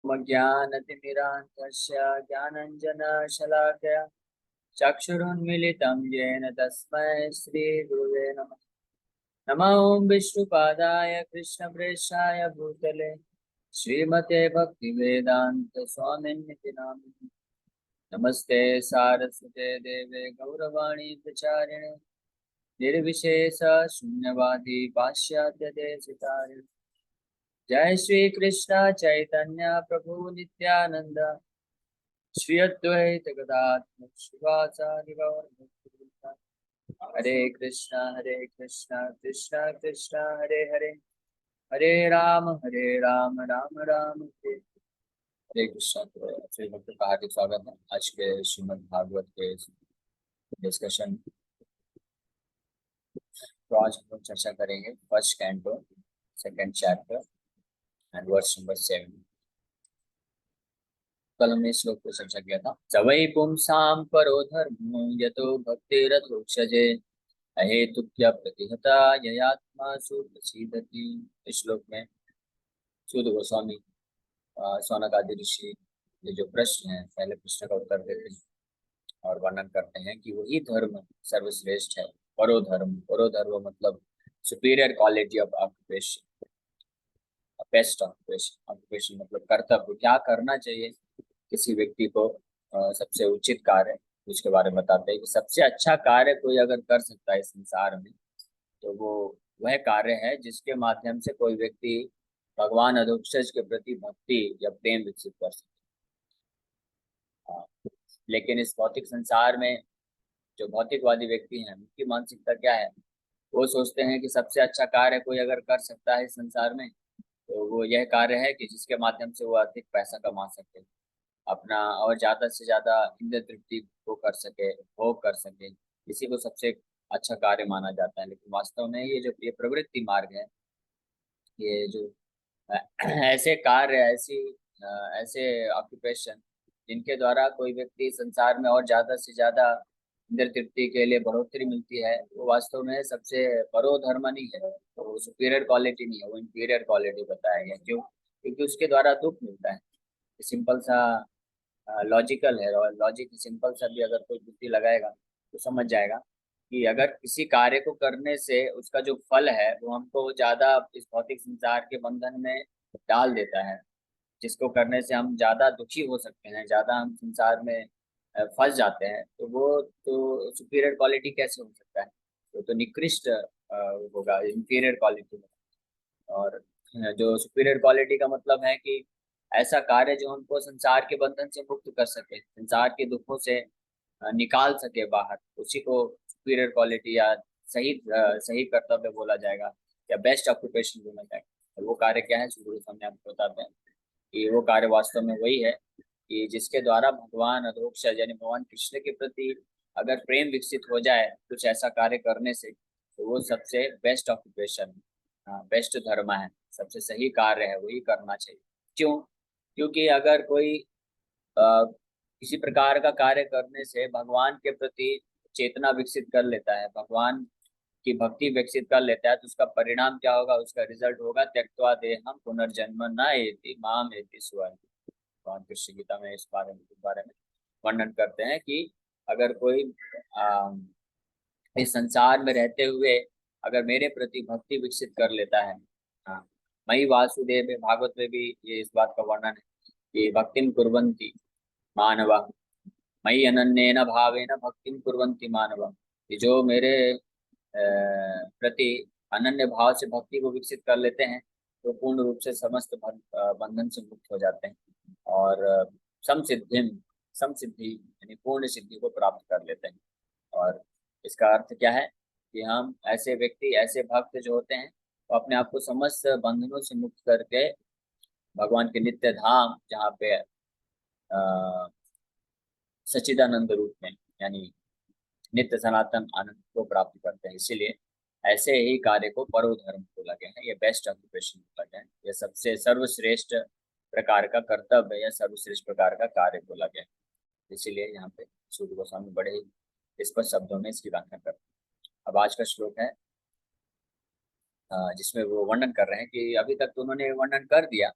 ज्ञानतिमिरान्धस्य ज्ञानञ्जनशलाकया चक्षुरुन्मिलितं येन तस्मै श्रीगुरुवे नमः। नमः ॐ विष्णुपादाय कृष्णप्रेष्ठाय भूतले श्रीमते भक्तिवेदान्त स्वामिन्निति नामिने। नमस्ते सारस्वते देवे गौरवाणी प्रचारिणे निर्विशेष शून्यवादी पाश्चात्य देशतारिणे। जय श्री कृष्ण चैतन्य प्रभु नित्यानंद श्री अद्वैत गदाधर शिवाचार्य गौर भक्तवृंद। हरे कृष्णा कृष्णा कृष्णा हरे हरे हरे राम राम राम हरे। हरे कृष्णा। तो श्री भक्त का हार्दिक स्वागत है आज के श्रीमद् भागवत के डिस्कशन। तो आज हम लोग चर्चा करेंगे first canto second chapter and verse number 7। कल हमने श्लोक को चर्चा किया था। सवै पुंसां परो धर्मो यतो भक्तिरथोक्षजे अहेतुक्य प्रतिहता ययात्मासु प्रसीदति। इस श्लोक में सूत गोस्वामी सौनक आदि ऋषि ये जो प्रश्न है पहले प्रश्न का उत्तर देते हैं और वर्णन करते हैं कि वही धर्म सर्वश्रेष्ठ है। परो धर्म मतलब superior quality of occupation, best occupation मतलब कर्तव्य, क्या करना चाहिए किसी व्यक्ति को। सबसे उचित कार्य उसके बारे में बताते हैं कि सबसे अच्छा कार्य कोई अगर कर सकता है इस संसार में तो वो वह कार्य है जिसके माध्यम से कोई व्यक्ति भगवान अधोक्षज के प्रति भक्ति या प्रेम विकसित कर सके। लेकिन इस भौतिक संसार में जो भौतिकवादी व्यक्ति हैं उनकी मानसिकता क्या है? वो सोचते हैं कि सबसे अच्छा कार्य कोई अगर कर सकता है इस संसार में तो वो यह कार्य है कि जिसके माध्यम से वो अधिक पैसा कमा सके, अपना और ज्यादा से ज्यादा इंद्रिय तृप्ति को कर सके, भोग कर सके। इसी को सबसे अच्छा कार्य माना जाता है। लेकिन वास्तव में ये प्रवृत्ति मार्ग है, ये जो ऐसे कार्य, ऐसे ऑक्यूपेशन जिनके द्वारा कोई व्यक्ति संसार में और ज्यादा से ज्यादा इंद्रिय तृप्ति के लिए बढ़ोतरी मिलती है, वो वास्तव में सबसे परो धर्म नहीं है, तो वो सुपीरियर क्वालिटी नहीं है, वो इंटीरियर क्वालिटी बताया गया। क्यों? क्योंकि उसके द्वारा दुख मिलता है। सिंपल सा लॉजिकल है, और लॉजिक सिंपल सा भी अगर कोई बुद्धि लगाएगा तो समझ जाएगा कि अगर किसी कार्य को करने से उसका जो फल है वो हमको ज्यादा इस भौतिक संसार के बंधन में डाल देता है, जिसको करने से हम ज्यादा दुखी हो सकते हैं, ज्यादा हम संसार में फंस जाते हैं, तो वो तो सुपीरियर क्वालिटी कैसे हो सकता है? वो तो निकृष्ट होगा, इंफीरियर क्वालिटी। और जो सुपीरियर क्वालिटी का मतलब है कि ऐसा कार्य जो हमको संसार के बंधन से मुक्त कर सके, संसार के दुखों से निकाल सके बाहर, उसी को सुपीरियर क्वालिटी या सही कर्तव्य बोला जाएगा या बेस्ट ऑक्यूपेशन बोला जाएगा। और वो कार्य क्या है, गुरु सामने आपको बताते हैं कि वो कार्य वास्तव में वही है कि जिसके द्वारा भगवान अधोक्षज यानी भगवान कृष्ण के प्रति अगर प्रेम विकसित हो जाए कुछ ऐसा कार्य करने से, तो वो सबसे बेस्ट ऑक्यूपेशन, बेस्ट धर्म है, सबसे सही कार्य है, वही करना चाहिए। क्यों? क्योंकि अगर कोई किसी प्रकार का कार्य करने से भगवान के प्रति चेतना विकसित कर लेता है, भगवान की भक्ति विकसित कर लेता है, तो उसका परिणाम क्या होगा? उसका रिजल्ट होगा त्यक्त्वा देहम पुनर्जन्म न एति माम एति सुअति। भगवान कृष्ण गीता में इस बारे में वर्णन करते हैं कि अगर कोई इस संसार में रहते हुए अगर मेरे प्रति भक्ति विकसित कर लेता है, हाँ, मई वासुदेव में, भागवत में भी ये इस बात का वर्णन है कि भक्तिम कुर्वन्ति मानवा मयि अनन्येन भावेन भक्तिम कुर्वन्ति मानवा, कि जो मेरे प्रति अनन्य भाव से भक्ति को विकसित कर लेते हैं तो पूर्ण रूप से समस्त बंधन से मुक्त हो जाते हैं और समसिद्धिम समसिद्धि यानी पूर्ण सिद्धि को प्राप्त कर लेते हैं। और इसका अर्थ क्या है कि हम ऐसे व्यक्ति, ऐसे भक्त जो होते हैं वो अपने आप को समस्त बंधनों से मुक्त करके भगवान के नित्य धाम, जहाँ पे सच्चिदानंद रूप में यानी नित्य सनातन आनंद को प्राप्त करते हैं। इसीलिए ऐसे ही कार्य को परो धर्म बोला गया है, ये बेस्ट ऑक्यूपेशन बोला गया है, ये सबसे सर्वश्रेष्ठ प्रकार का कर्तव्य या सर्वश्रेष्ठ प्रकार का कार्य बोला गया है। इसीलिए यहाँ पे सूर्य गोस्वामी बड़े ही स्पष्ट शब्दों में इसकी व्याख्या करते हैं। अब आज का श्लोक है जिसमें वो वर्णन कर रहे हैं कि अभी तक तो उन्होंने वर्णन कर दिया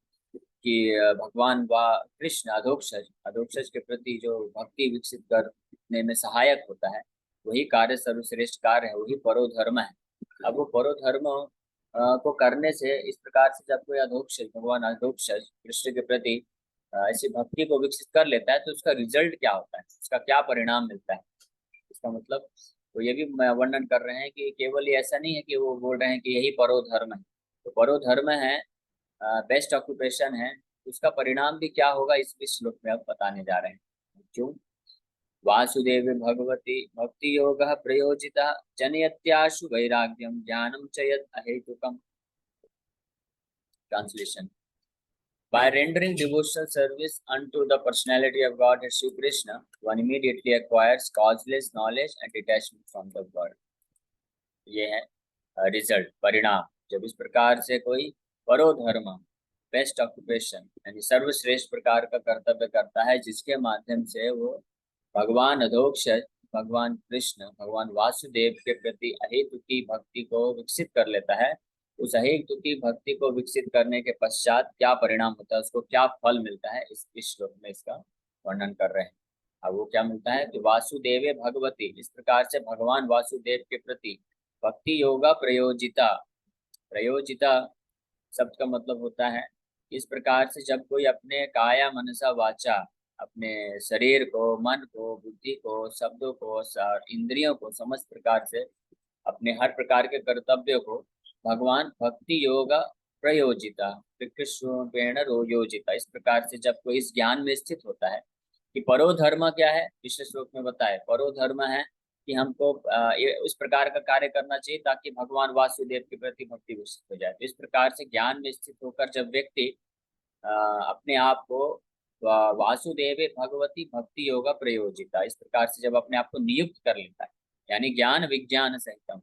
कि भगवान व कृष्ण अधोक्षज के प्रति जो भक्ति विकसित करने में सहायक होता है, वही कार्य सर्वश्रेष्ठ कार्य है, वही परोधर्म है। अब वो परोधर्म को करने से इस प्रकार से जब कोई अधोक्षज, भगवान अधोक्षज कृष्ण के प्रति ऐसी भक्ति को विकसित कर लेता है, तो उसका रिजल्ट क्या होता है, उसका क्या परिणाम मिलता है। इसका मतलब तो ये भी वर्णन कर रहे हैं कि केवल ये ऐसा नहीं है कि वो बोल रहे हैं कि यही परोधर्म है। तो परोधर्म है, बेस्ट ऑक्यूपेशन है, उसका परिणाम भी क्या होगा इस श्लोक में अब बताने जा रहे हैं। क्यों? वासुदेव भगवती भक्ति योग प्रयोजिता जनयत्याशु वैराग्यम ज्ञानम च यत् अहेतुकम। Translation: By rendering devotional service unto the personality of God as Sri Krishna, one immediately acquires causeless knowledge and detachment from the world. ये है रिजल्ट, परिणाम। जब इस प्रकार से कोई परोधर्म, बेस्ट ऑक्यूपेशन यानी सर्वश्रेष्ठ प्रकार का कर्तव्य करता है, जिसके माध्यम से वो भगवान अधोक्षज, भगवान कृष्ण, भगवान वासुदेव के प्रति अहेतु की भक्ति को विकसित कर लेता है। उस अहेतु की भक्ति को विकसित करने के पश्चात क्या परिणाम होता है, उसको क्या फल मिलता है, इस श्लोक में इसका वर्णन कर रहे हैं। अब वो क्या मिलता है कि वासुदेवे भगवती, इस प्रकार से भगवान वासुदेव के प्रति भक्ति योगा प्रयोजिता, प्रयोजिता शब्द का मतलब होता है इस प्रकार से जब कोई अपने काया मनसा वाचा, अपने शरीर को, मन को, बुद्धि को, शब्दों को, इंद्रियों को, समस्त प्रकार से अपने हर प्रकार के कर्तव्यों को भगवान भक्ति योग प्रयोजिता कृष्णेण योजिता, इस प्रकार से जब कोई इस ज्ञान में स्थित होता है कि परोधर्म क्या है, पिछले श्लोक में बताए परोधर्म है कि हमको उस प्रकार का कार्य करना चाहिए ताकि भगवान वासुदेव के प्रति भक्ति विकसित हो जाए। तो इस प्रकार से ज्ञान में स्थित होकर जब व्यक्ति अपने आप को वासुदेव भगवती भक्ति योगा प्रयोजिता, इस प्रकार से जब अपने आप को नियुक्त कर लेता है, यानी ज्ञान विज्ञान सहितम।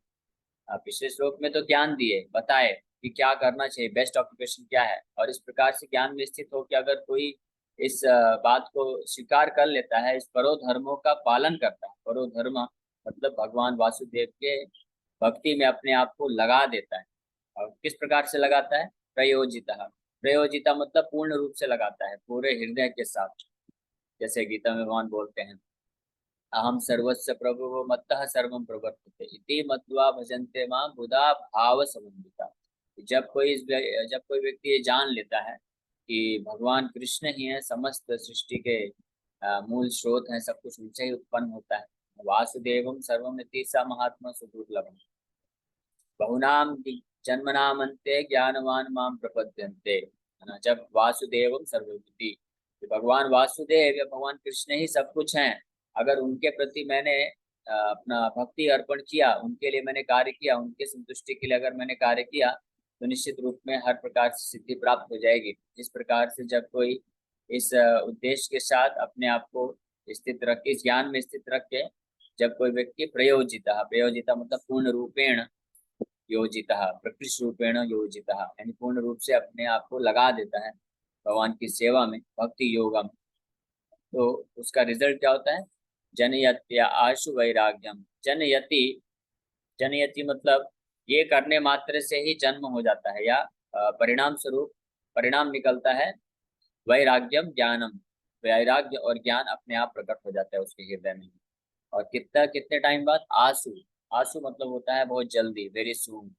पिछले श्लोक में तो ज्ञान दिए, बताए कि क्या करना चाहिए, बेस्ट ऑक्यूपेशन क्या है, और इस प्रकार से ज्ञान में स्थित हो कि अगर कोई इस बात को स्वीकार कर लेता है, इस परोधर्मों का पालन करता है, परोधर्म मतलब भगवान वासुदेव के भक्ति में अपने आप को लगा देता है। और किस प्रकार से लगाता है? प्रयोजिता, प्रयोजिता मतलब पूर्ण रूप से लगाता है, पूरे हृदय के साथ। जैसे गीता में भगवान बोलते हैं, अहम सर्वस्य प्रभुः मत्तः सर्वं प्रवर्तते इति मत्वा भजन्ते मां बुधा भाव समन्विता। जब कोई व्यक्ति ये जान लेता है कि भगवान कृष्ण ही है, समस्त सृष्टि के मूल स्रोत हैं, सब कुछ उनसे ही उत्पन्न होता है। वासुदेवम सर्वमिति स महात्मा सुदुर्लभम बहुनाम जन्मनामन्ते ज्ञानवान माम प्रपद्यन्ते, है ना। जब वासुदेवम सर्वमिति, भगवान वासुदेव या भगवान कृष्ण ही सब कुछ हैं, अगर उनके प्रति मैंने अपना भक्ति अर्पण किया, उनके लिए मैंने कार्य किया, उनके संतुष्टि के लिए अगर मैंने कार्य किया, तो निश्चित रूप में हर प्रकार से सिद्धि प्राप्त हो जाएगी। इस प्रकार से जब कोई इस उद्देश्य के साथ अपने आप को स्थित रख, इस ज्ञान में स्थित रख के जब कोई व्यक्ति प्रयोजिता, प्रयोजिता मतलब पूर्ण रूपेण योजिता, प्रकृष्ट रूपेण योजिता, यानी पूर्ण रूप से अपने आप को लगा देता है भगवान की सेवा में, भक्ति योगा में, तो उसका रिजल्ट क्या होता है? जनयत्या आशु वैराग्यम। जनयति, जनयति मतलब ये करने मात्र से ही जन्म हो जाता है, या परिणाम स्वरूप परिणाम निकलता है। वैराग्यम ज्ञानम, वैराग्य और ज्ञान अपने आप प्रकट हो जाता है उसके हृदय में। और कितने टाइम बाद? आशु, आशु मतलब होता है बहुत जल्दी, वेरी सून,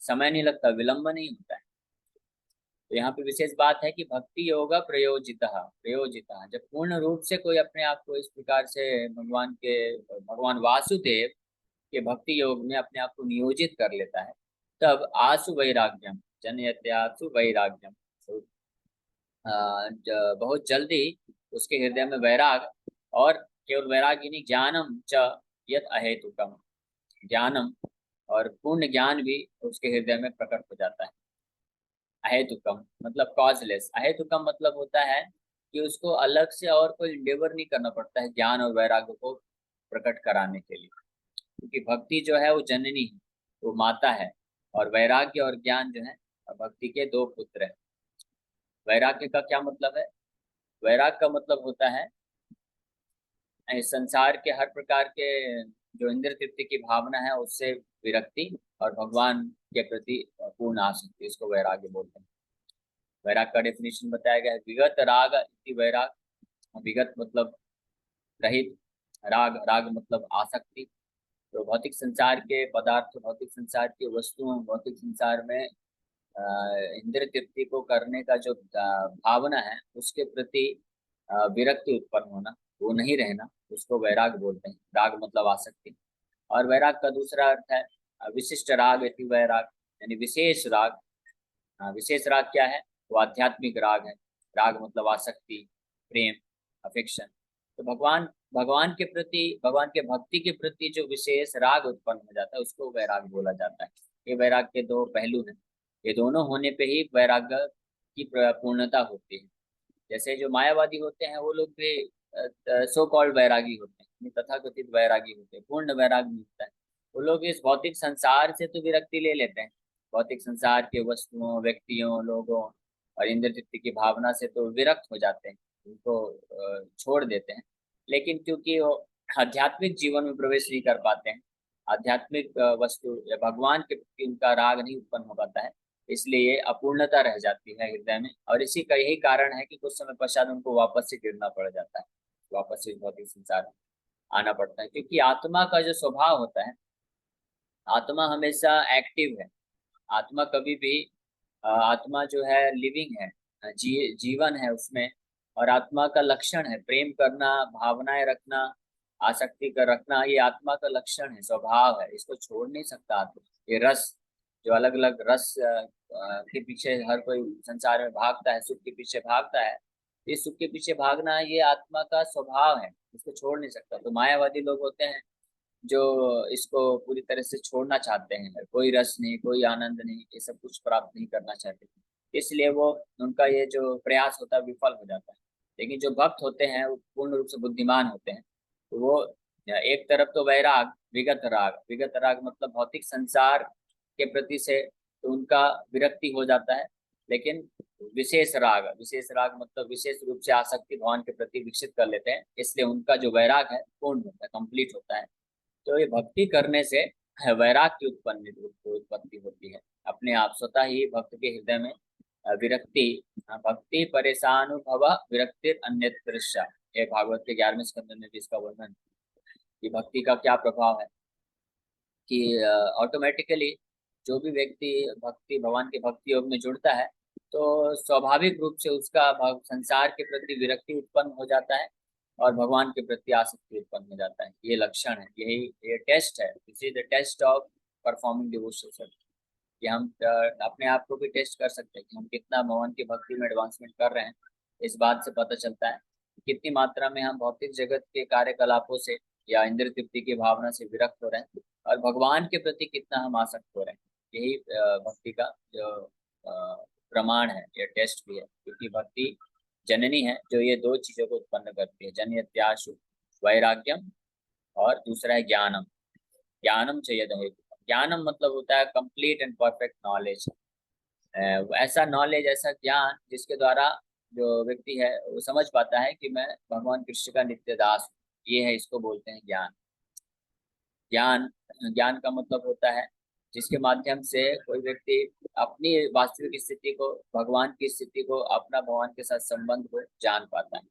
समय नहीं लगता, विलंब नहीं होता है। तो यहाँ पे विशेष बात है कि भक्ति योगा प्रयोजिता, प्रयोजिता जब पूर्ण रूप से कोई अपने आप को इस प्रकार से भगवान वासुदेव के भक्ति योग में अपने आप को नियोजित कर लेता है, तब आसु वैराग्यम, जनयत्यासु वैराग्यम, तो बहुत जल्दी उसके हृदय में वैराग, और केवल वैराग ही नहीं, ज्ञानम च यत अहेतुकम, ज्ञानम और पूर्ण ज्ञान भी उसके हृदय में प्रकट हो जाता है। अहेतुकम मतलब कॉजलेस, अहेतुकम मतलब होता है कि उसको अलग से और कोई इंडेवर नहीं करना पड़ता है ज्ञान और वैराग्य को प्रकट कराने के लिए, क्योंकि भक्ति जो है वो जननी है, वो माता है, और वैराग्य और ज्ञान जो है भक्ति के दो पुत्र हैं। वैराग्य का क्या मतलब है? वैराग का मतलब होता है संसार के हर प्रकार के जो इंद्र तृप्ति की भावना है उससे विरक्ति, और भगवान के प्रति पूर्ण आसक्ति, इसको वैराग्य बोलते हैं। वैराग का डेफिनेशन बताया गया है, विगत राग इति वैराग। विगत मतलब रहित, राग राग मतलब आसक्ति। तो भौतिक संसार के पदार्थ, भौतिक संसार की वस्तुओं, भौतिक संसार में इंद्रिय तृप्ति को करने का जो भावना है उसके प्रति विरक्ति उत्पन्न होना, वो नहीं रहना, उसको वैराग बोलते हैं। राग मतलब आसक्ति। और वैराग का दूसरा अर्थ है विशिष्ट राग इति वैराग, यानी विशेष राग। विशेष राग क्या है? वो आध्यात्मिक राग है। राग मतलब आसक्ति, प्रेम, अफेक्शन। तो भगवान भगवान के प्रति, भगवान के भक्ति के प्रति जो विशेष राग उत्पन्न हो जाता है उसको वैराग बोला जाता है। ये वैराग के दो पहलू हैं। ये दोनों होने पे ही वैराग की पूर्णता होती है। जैसे जो मायावादी होते हैं वो लोग भी सो कॉल्ड वैरागी होते हैं, तथाकथित वैरागी होते हैं, पूर्ण वैराग नहीं होता है। वो लोग इस भौतिक संसार से तो विरक्ति ले लेते हैं, भौतिक संसार के वस्तुओं, व्यक्तियों, लोगों और इंद्र तृप्ति की भावना से तो विरक्त हो जाते हैं, उनको छोड़ देते हैं। लेकिन क्योंकि वो आध्यात्मिक जीवन में प्रवेश नहीं कर पाते हैं, आध्यात्मिक वस्तु या भगवान के प्रति उनका राग नहीं उत्पन्न हो पाता है, इसलिए ये अपूर्णता रह जाती है हृदय में। और इसी का यही कारण है कि कुछ समय पश्चात उनको वापस से गिरना पड़ जाता है, वापस से भौतिक संसार में आना पड़ता है। क्योंकि आत्मा का जो स्वभाव होता है, आत्मा हमेशा एक्टिव है। आत्मा कभी भी आत्मा जो है लिविंग है, जीवन है उसमें। और आत्मा का लक्षण है प्रेम करना, भावनाएं रखना, आसक्ति कर रखना। ये आत्मा का लक्षण है, स्वभाव है, इसको छोड़ नहीं सकता आत्मा। ये रस, जो अलग अलग रस के पीछे हर कोई संसार में भागता है, सुख के पीछे भागता है, इस सुख के पीछे भागना ये आत्मा का स्वभाव है, इसको छोड़ नहीं सकता। तो मायावादी लोग होते हैं जो इसको पूरी तरह से छोड़ना चाहते हैं, कोई रस नहीं, कोई आनंद नहीं, ये सब कुछ प्राप्त नहीं करना चाहते, इसलिए वो उनका ये जो प्रयास होता है विफल हो जाता है। लेकिन जो भक्त होते हैं वो पूर्ण रूप से बुद्धिमान होते हैं, तो वो एक तरफ तो वैराग, विगत राग, विगत राग मतलब भौतिक संसार के प्रति से तो उनका विरक्ति हो जाता है। लेकिन विशेष राग, विशेष राग मतलब विशेष रूप से आसक्ति भगवान के प्रति विकसित कर लेते हैं, इसलिए उनका जो वैराग है पूर्ण होता है, कंप्लीट होता है। तो ये भक्ति करने से वैराग की उत्पत्ति होती है अपने आप, स्वतः ही भक्त के हृदय में विरक्ति। भक्ति परेशानुभव विरक्तिर अन्यत्र। ये भागवत के 11वें स्कंद में भी इसका वर्णन, कि भक्ति का क्या प्रभाव है, कि ऑटोमेटिकली जो भी व्यक्ति भक्ति, भगवान के भक्ति योग में जुड़ता है तो स्वाभाविक रूप से उसका संसार के प्रति विरक्ति उत्पन्न हो जाता है और भगवान के प्रति आसक्ति उत्पन्न हो जाता है। ये लक्षण है, यही ये टेस्ट है, this is the test of performing devotional service. कि हम अपने आप को भी टेस्ट कर सकते हैं कि हम कितना भगवान की भक्ति में एडवांसमेंट कर रहे हैं। इस बात से पता चलता है कि कितनी मात्रा में हम भौतिक जगत के कार्यकलापों से या इंद्र तृप्ति की भावना से विरक्त हो रहे हैं और भगवान के प्रति कितना हम आसक्त हो रहे हैं। यही भक्ति का जो प्रमाण है, यह टेस्ट भी है। क्योंकि भक्ति जननी है जो ये दो चीजों को उत्पन्न करती है, जन्यत्याशु वैराग्यम, और दूसरा है ज्ञानम। ज्ञानम चाहिए, ज्ञानम मतलब होता है कंप्लीट एंड परफेक्ट नॉलेज। ऐसा नॉलेज, ऐसा ज्ञान जिसके द्वारा जो व्यक्ति है वो समझ पाता है कि मैं भगवान कृष्ण का नित्य दास हूँ। ये है, इसको बोलते हैं ज्ञान। ज्ञान, ज्ञान का मतलब होता है जिसके माध्यम से कोई व्यक्ति अपनी वास्तविक स्थिति को, भगवान की स्थिति को, अपना भगवान के साथ संबंध को जान पाता है।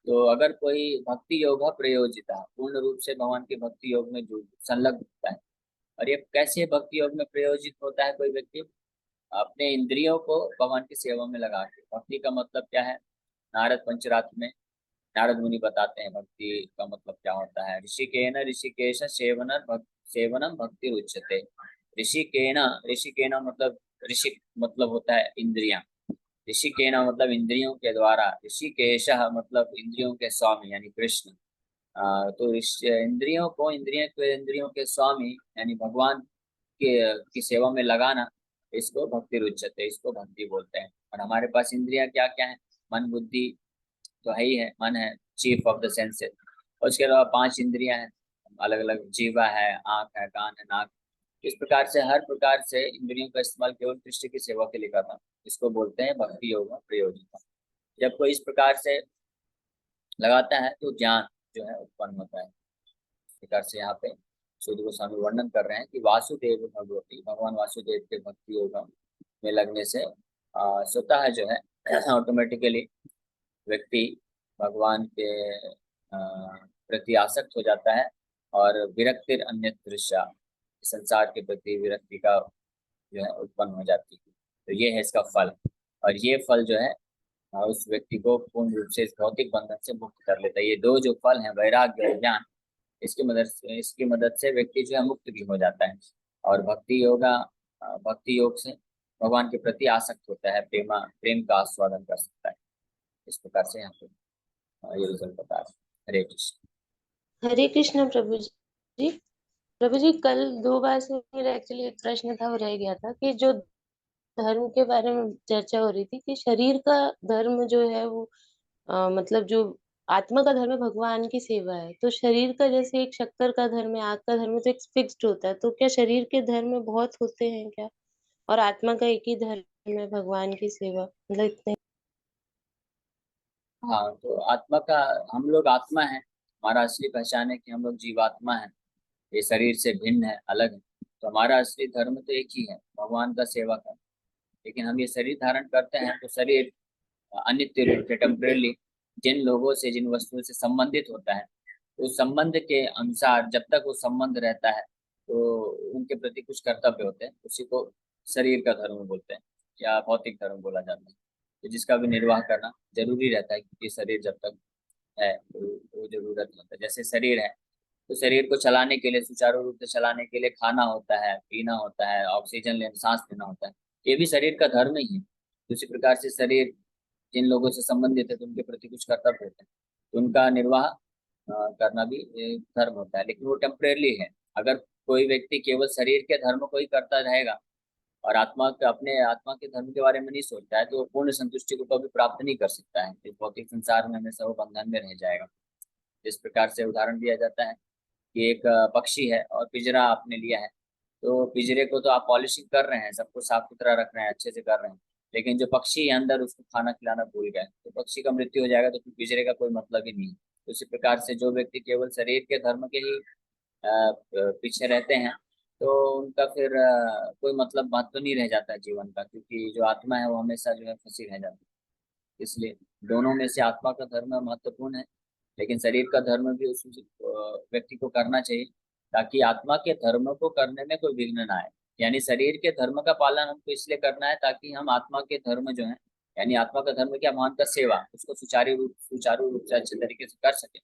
तो अगर कोई भक्ति योग प्रयोजिता पूर्ण रूप से भगवान के भक्ति योग में जुड़ संलग्न होता है। और ये कैसे भक्ति योग में प्रयोजित होता है कोई व्यक्ति? अपने इंद्रियों को भगवान की सेवा में लगा के। भक्ति का मतलब क्या है? नारद पंचरात्र में नारद मुनि बताते हैं भक्ति का मतलब क्या होता है। ऋषिकेन ऋषिकेश सेवनम भक्ति उच्यते। ऋषिकेन, ऋषिकेन मतलब ऋषि मतलब होता है इंद्रियां। ऋषिकेन मतलब इंद्रियों के द्वारा, ऋषिकेश मतलब इंद्रियों के स्वामी यानी कृष्ण। तो इंद्रियों को, इंद्रियों के स्वामी यानी भगवान के की सेवा में लगाना, इसको भक्ति रुच्यते, इसको भक्ति बोलते हैं। और हमारे पास इंद्रियां क्या क्या है? मन बुद्धि तो है ही है, मन है चीफ ऑफ द सेंसेस। और उसके अलावा 5 इंद्रियां हैं अलग अलग, जीवा है, आंख है, कान है, नाक। इस प्रकार से हर प्रकार से इंद्रियों का इस्तेमाल केवल कृष्ण की सेवा के लिए करना, इसको बोलते हैं भक्ति योग प्रयोजिता। जब कोई इस प्रकार से लगाता है तो ज्ञान जो है उत्पन्न होता है। इस प्रकार से यहाँ पे सूर्य गोस्वामी वर्णन कर रहे हैं कि भगवान वासुदेव के भक्ति योग में लगने से स्वतः जो है ऑटोमेटिकली व्यक्ति भगवान के प्रति आसक्त हो जाता है, और विरक्तिर अन्य दृश्य, संसार के प्रति विरक्ति का जो है उत्पन्न हो जाती है। तो ये है इसका फल। और ये फल जो है उस व्यक्ति को पूर्ण रूप से इस भौतिक बंधन से मुक्त कर लेता है। ये दो जो फल हैं, वैराग्य और ज्ञान, इसकी मदद से व्यक्ति जो है मुक्त भी हो जाता है, और भक्ति योग से भगवान के प्रति आसक्त होता है, प्रेम का आस्वादन कर सकता है। इस प्रकार से यहाँ पे ये रिजल्ट बता रहे हैं। हरे कृष्ण। हरे कृष्ण प्रभु जी। प्रभु जी, कल 2 बार से मेरा एक्चुअली एक प्रश्न था, वो रह गया था कि जो धर्म के बारे में चर्चा हो रही थी कि शरीर का धर्म जो है वो मतलब जो आत्मा का धर्म है भगवान की सेवा है, तो शरीर का जैसे एक शक्कर का धर्म है, आग का धर्म है, तो एक फिक्स्ड होता है, तो क्या शरीर के धर्म बहुत होते हैं क्या? और आत्मा का एक ही धर्म है भगवान की सेवा, मतलब इतने? हाँ, तो आत्मा का, हम लोग आत्मा है, हमारा असली पहचान है कि हम लोग जीवात्मा है, ये शरीर से भिन्न है, अलग है। तो हमारा असली धर्म तो एक ही है, भगवान का सेवा करना। लेकिन हम ये शरीर धारण करते हैं, तो शरीर अनित्य रूप से टेम्परेली जिन लोगों से, जिन वस्तुओं से संबंधित होता है, उस संबंध के अनुसार जब तक वो संबंध रहता है, तो उनके प्रति कुछ कर्तव्य होते हैं, उसी को शरीर का धर्म बोलते हैं, या भौतिक धर्म बोला जाता है। तो जिसका भी निर्वाह करना जरूरी रहता है, क्योंकि शरीर जब तक है तो वो जरूरत होता है। जैसे शरीर है, तो शरीर को चलाने के लिए, सुचारू रूप से चलाने के लिए खाना होता है, पीना होता है, ऑक्सीजन लेना, सांस लेना होता है। ये भी शरीर का धर्म ही है। उसी प्रकार से शरीर जिन लोगों से संबंधित है, तो उनके प्रति कुछ कर्तव्य होते हैं, तो उनका निर्वाह करना भी एक धर्म होता है। लेकिन वो टेम्परेरी है। अगर कोई व्यक्ति केवल शरीर के धर्म को ही करता रहेगा, और अपने आत्मा के धर्म के बारे में नहीं सोचता है, तो वो पूर्ण संतुष्टि को कभी प्राप्त नहीं कर सकता है। इस भौतिक संसार में हमेशा वो बंधन में रह जाएगा। जिस प्रकार से उदाहरण दिया जाता है कि एक पक्षी है, और पिंजरा आपने लिया है, तो पिंजरे को तो आप पॉलिशिंग कर रहे हैं, सब कुछ साफ सुथरा रख रहे हैं, अच्छे से कर रहे हैं, लेकिन जो पक्षी है अंदर, उसको खाना खिलाना भूल गए, तो पक्षी का मृत्यु हो जाएगा, तो फिर पिंजरे का कोई मतलब ही नहीं है। तो इसी प्रकार से जो व्यक्ति केवल शरीर के धर्म के ही पीछे रहते हैं, तो उनका फिर कोई मतलब महत्व नहीं रह जाता है जीवन का, क्योंकि जो आत्मा है वो हमेशा जो है फंसी रह जाती है। इसलिए दोनों में से आत्मा का धर्म महत्वपूर्ण है, लेकिन शरीर का धर्म भी उस व्यक्ति को करना चाहिए, ताकि आत्मा के धर्म को करने में कोई विघ्न ना आए। यानी शरीर के धर्म का पालन हमको इसलिए करना है, ताकि हम आत्मा के धर्म जो है, यानी आत्मा का धर्म क्या, भगवान का सेवा, उसको सुचारू रूप से अच्छे तरीके से कर सके।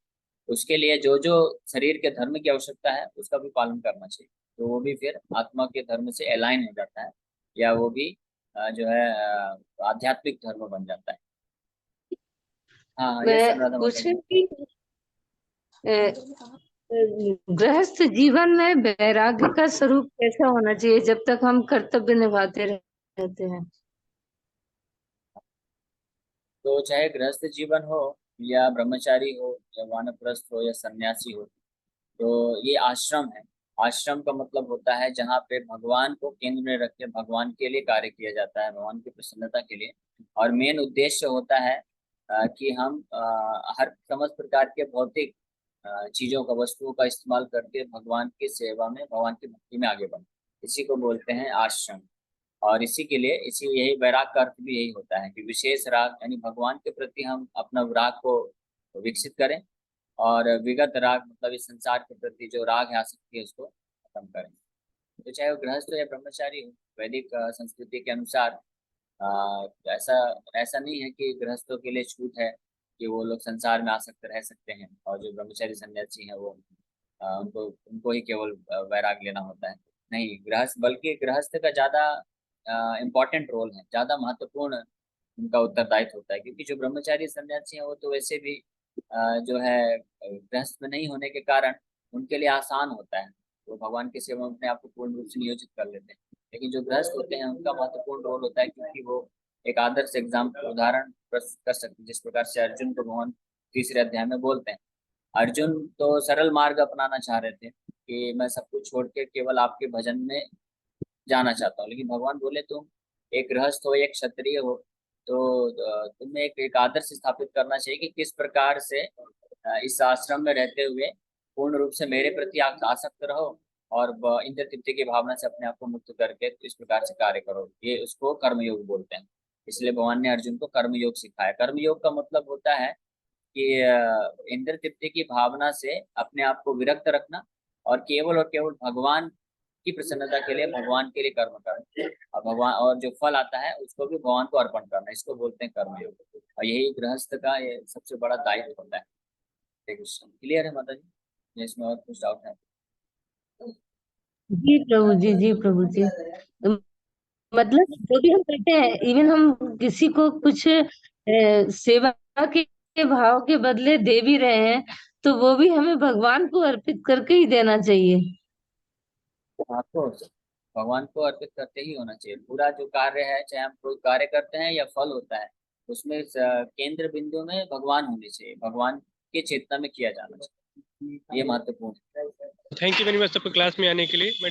उसके लिए जो जो शरीर के धर्म की आवश्यकता है, उसका भी पालन करना चाहिए। तो वो भी फिर आत्मा के धर्म से अलाइन हो जाता है, या वो भी जो है आध्यात्मिक धर्म बन जाता है। हाँ हाँ, ये मैं अनुराधा माता पूछ जी। रही थी गृहस्थ जीवन में वैराग्य का स्वरूप कैसा होना चाहिए जब तक हम कर्तव्य निभाते रहते हैं? तो चाहे गृहस्थ जीवन हो, या ब्रह्मचारी हो, या वानप्रस्थ हो, या सन्यासी हो, तो ये आश्रम है। आश्रम का मतलब होता है जहाँ पे भगवान को केंद्र में रख के भगवान के लिए कार्य किया जाता है, भगवान की प्रसन्नता के लिए। और मेन उद्देश्य होता है कि हम हर समस्त प्रकार के भौतिक चीजों का, वस्तुओं का इस्तेमाल करके भगवान की सेवा में, भगवान की भक्ति में आगे बढ़े। इसी को बोलते हैं आश्रम। और इसी के लिए, इसी यही वैराग का अर्थ भी यही होता है कि विशेष राग, यानी भगवान के प्रति हम अपना राग को विकसित करें, और विगत राग मतलब इस संसार के प्रति जो राग है, आसक्ति है, उसको खत्म करें। तो चाहे वो गृहस्थ हो या ब्रह्मचारी हो, वैदिक संस्कृति के अनुसार ऐसा ऐसा नहीं है कि गृहस्थों के लिए छूट है कि वो लोग संसार में आसक्त रह सकते हैं, और जो ब्रह्मचारी सन्यासी हैं वो उनको उनको ही केवल वैराग लेना होता है। नहीं, गृहस्थ, बल्कि गृहस्थ का ज्यादा इम्पोर्टेंट रोल है, ज्यादा महत्वपूर्ण उनका उत्तरदायित्व होता है। क्योंकि जो ब्रह्मचारी सन्यासी हैं, वो तो वैसे भी जो है गृहस्थ में नहीं होने के कारण उनके लिए आसान होता है, वो भगवान की सेवा में अपने आप को पूर्ण रूप से नियोजित कर लेते हैं। लेकिन जो गृहस्थ होते हैं, उनका महत्वपूर्ण रोल होता है, क्योंकि वो एक आदर्श उदाहरण प्रस्तुत कर सकते हैं। जिस प्रकार से अर्जुन को भगवान तीसरे अध्याय में बोलते हैं, अर्जुन तो सरल मार्ग अपनाना चाह रहे थे कि मैं सब कुछ छोड़ के केवल आपके भजन में जाना चाहता हूँ, लेकिन भगवान बोले तुम एक गृहस्थ हो, एक क्षत्रिय हो, तो तुम्हें एक आदर्श स्थापित करना चाहिए कि किस प्रकार से इस आश्रम में रहते हुए पूर्ण रूप से मेरे प्रति आसक्त रहो, और इंद्र तृप्ति की भावना से अपने आप को मुक्त करके इस प्रकार से कार्य करो। ये उसको कर्मयोग बोलते हैं। इसलिए भगवान ने अर्जुन को कर्मयोग सिखाया। कर्मयोग का मतलब होता है कि इंद्र तृप्ति की भावना से अपने आप को विरक्त रखना और केवल भगवान की प्रसन्नता के लिए भगवान के लिए कर्म करना, और भगवान और जो फल आता है उसको भी भगवान को अर्पण करना, इसको बोलते हैं कर्मयोग। और यही गृहस्थ का ये सबसे बड़ा दायित्व होता है। क्लियर है माता जी? इसमें और कुछ डाउट है? जी प्रभु जी, जी प्रभु जी। मतलब जो भी हम करते हैं, इवन हम किसी को कुछ सेवा के भाव के बदले दे भी रहे हैं, तो वो भी हमें भगवान को अर्पित करके ही देना चाहिए। आपको भगवान को अर्पित करते ही होना चाहिए। पूरा जो कार्य है, चाहे हम कोई कार्य करते हैं या फल होता है, उसमें केंद्र बिंदु में भगवान होने चाहिए, भगवान के चेतना में किया जाना चाहिए। ये महत्वपूर्ण है। थैंक यू वेरी मच सबको क्लास में आने के लिए।